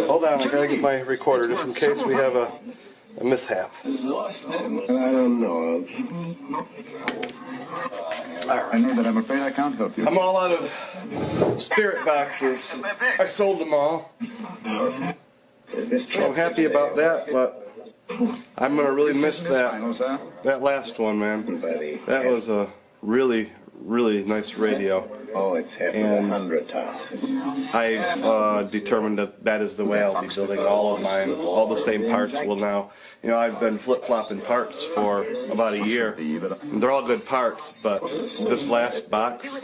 Hold on, I gotta get my recorder just in case we have a mishap. I don't know. Alright. I know that I'm afraid I can't help you. I'm all out of spirit boxes. I sold them all. So I'm happy about that, but I'm gonna really miss that last one, man. That was a really nice radio. Oh, it's happened 100 times. I've determined that is the way I'll be building all of mine. All the same parts will now. You know, I've been flip-flopping parts for about a year. They're all good parts, but this last box,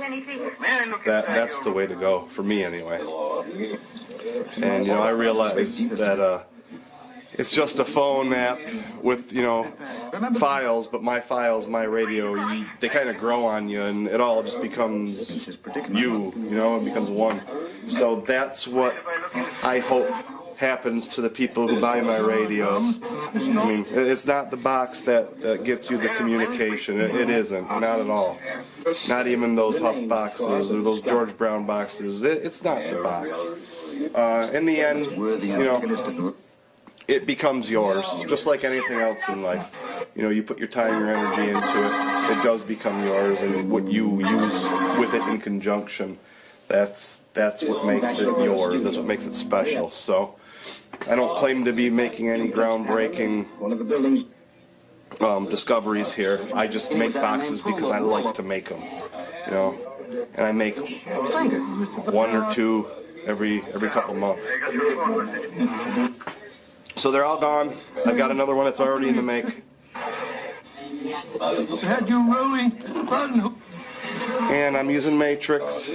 that's the way to go, for me anyway. And, you know, I realized that it's just a phone app with, you know, files, but my files, my radio, they kind of grow on you, and it all just becomes you know, it becomes one. So that's what I hope happens to the people who buy my radios. I mean, it's not the box that gets you the communication. It isn't, not at all. Not even those Huff boxes or those George Brown boxes. It's not the box. In the end, you know, it becomes yours, just like anything else in life. You know, you put your time, your energy into it, it does become yours, and what you use with it in conjunction, that's what makes it yours, that's what makes it special. So, I don't claim to be making any groundbreaking discoveries here. I just make boxes because I like to make them, you know, and I make one or two every couple months. So they're all gone. I've got another one that's already in the make. And I'm using Matrix.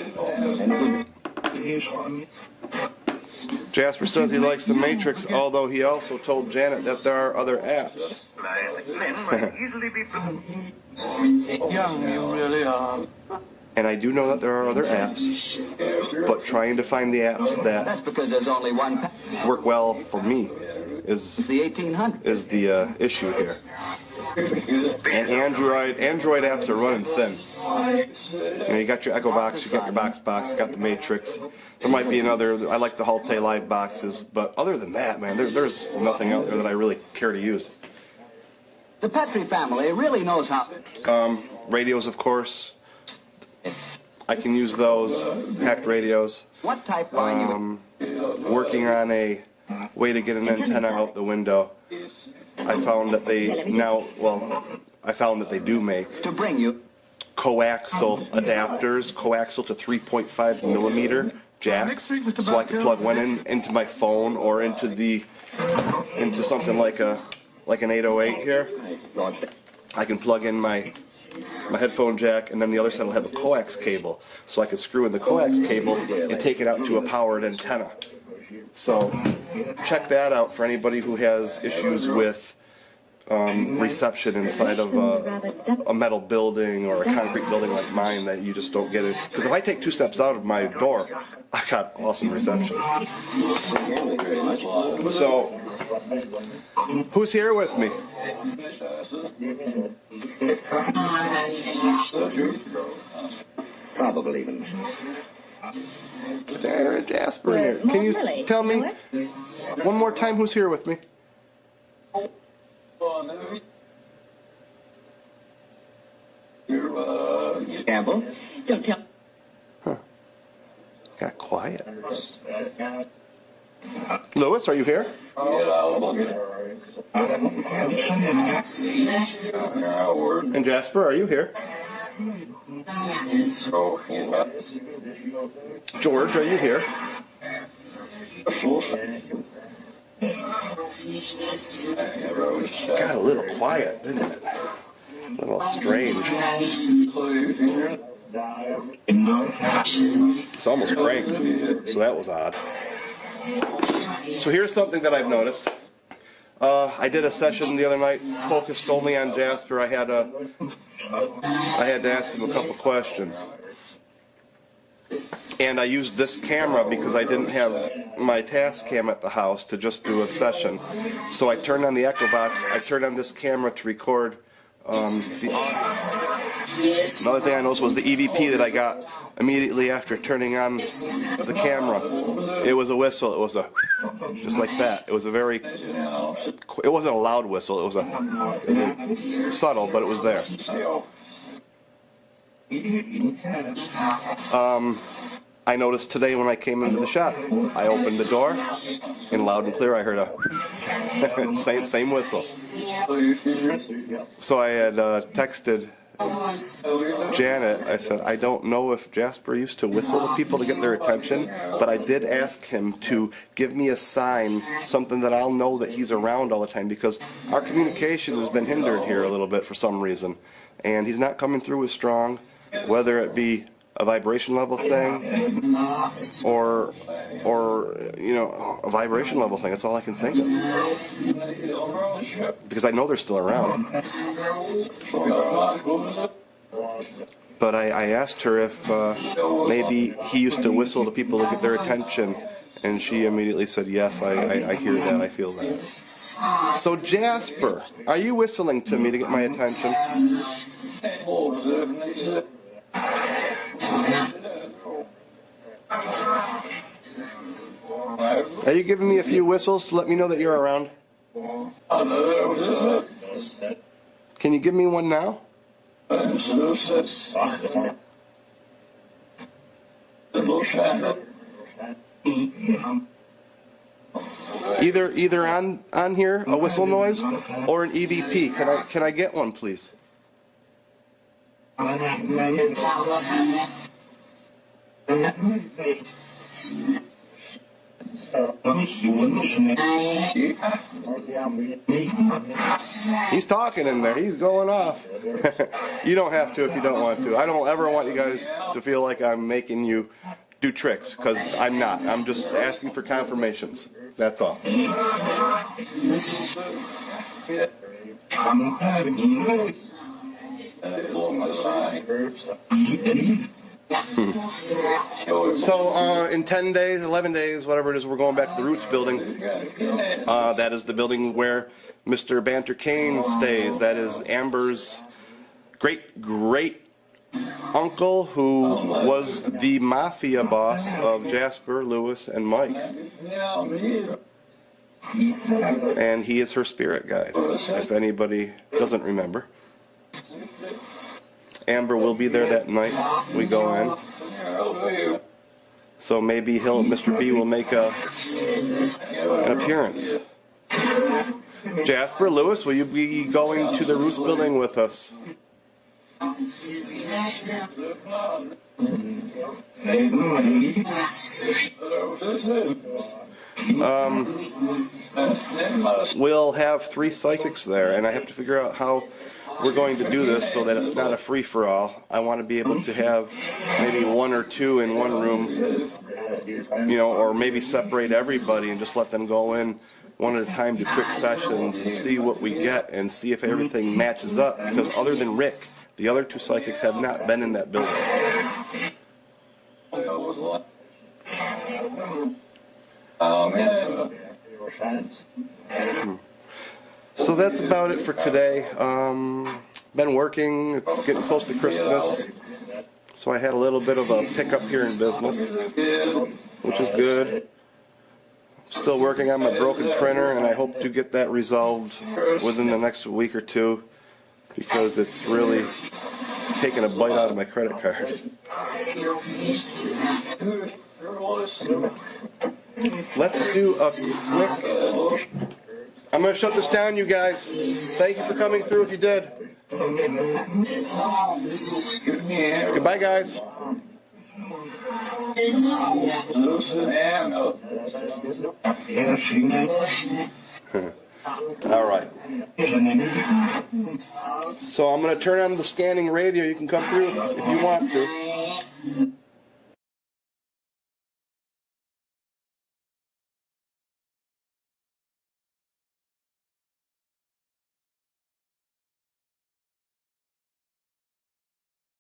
Jasper says he likes the Matrix, although he also told Janet that there are other apps. Young you really are. And I do know that there are other apps, but trying to find the apps that work well for me is the issue here. And Android apps are running thin. You know, you got your Echo box, you got your box, you got the Matrix. There might be another. I like the Halte Live boxes, but other than that, man, there's nothing out there that I really care to use. The Petrie family really knows how. Radios, of course. I can use those hacked radios. What type working on a way to get an antenna out the window. I found that they do make to bring you coaxial adapters, coaxial to 3.5 millimeter jacks, so I can plug one into my phone or into something like an 808 here. I can plug in my headphone jack, and then the other side will have a coax cable, so I can screw in the coax cable and take it out to a powered antenna. So check that out for anybody who has issues with reception inside of a metal building or a concrete building like mine, that you just don't get it. Because if I take 2 steps out of my door, I got awesome reception. So, who's here with me? Probably even. There's Jasper in here. Can you tell me one more time who's here with me? Campbell? Don't tell. Huh. Got quiet. Lewis, are you here? And Jasper, are you here? George, are you here? Got a little quiet, didn't it? A little strange. It's almost cranked, so that was odd. So here's something that I've noticed. I did a session the other night focused only on Jasper. I had to ask him a couple questions. And I used this camera because I didn't have my task cam at the house to just do a session. So I turned on the Echo box, I turned on this camera to record another thing I noticed was the EVP that I got immediately after turning on the camera. It was a whistle, it was a just like that. It was a very, it wasn't a loud whistle, it was a subtle, but it was there. I noticed today when I came into the shop, I opened the door, and loud and clear I heard a same whistle. So I had texted Janet. I said, I don't know if Jasper used to whistle to people to get their attention, but I did ask him to give me a sign, something that I'll know that he's around all the time, because our communication has been hindered here a little bit for some reason, and he's not coming through as strong, whether it be a vibration level thing or you know, a vibration level thing. That's all I can think of, because I know they're still around. But I asked her if maybe he used to whistle to people to get their attention, and she immediately said, yes, I hear that, I feel that. So Jasper, are you whistling to me to get my attention? Are you giving me a few whistles to let me know that you're around? Can you give me one now? Either on here, a whistle noise, or an EVP. Can I get one, please? He's talking in there. He's going off. You don't have to if you don't want to. I don't ever want you guys to feel like I'm making you do tricks, because I'm not. I'm just asking for confirmations. That's all. So in 10 days, 11 days, whatever it is, we're going back to the Roots building. That is the building where Mr. Banter Kane stays. That is Amber's great uncle, who was the mafia boss of Jasper, Lewis, and Mike. And he is her spirit guide, if anybody doesn't remember. Amber will be there that night we go in. So maybe Mr. B will make an appearance. Jasper, Lewis, will you be going to the Roots building with us? We'll have 3 psychics there, and I have to figure out how we're going to do this so that it's not a free-for-all. I want to be able to have maybe 1 or 2 in one room, you know, or maybe separate everybody and just let them go in one at a time to quick sessions and see what we get and see if everything matches up, because other than Rick, the other 2 psychics have not been in that building. So that's about it for today. Been working. It's getting close to Christmas, so I had a little bit of a pickup here in business, which is good. Still working on my broken printer, and I hope to get that resolved within the next week or 2, because it's really taking a bite out of my credit card. Let's do a quick... I'm going to shut this down, you guys. Thank you for coming through if you did. Goodbye, guys. All right. So I'm going to turn on the scanning radio. You can come through if you want to.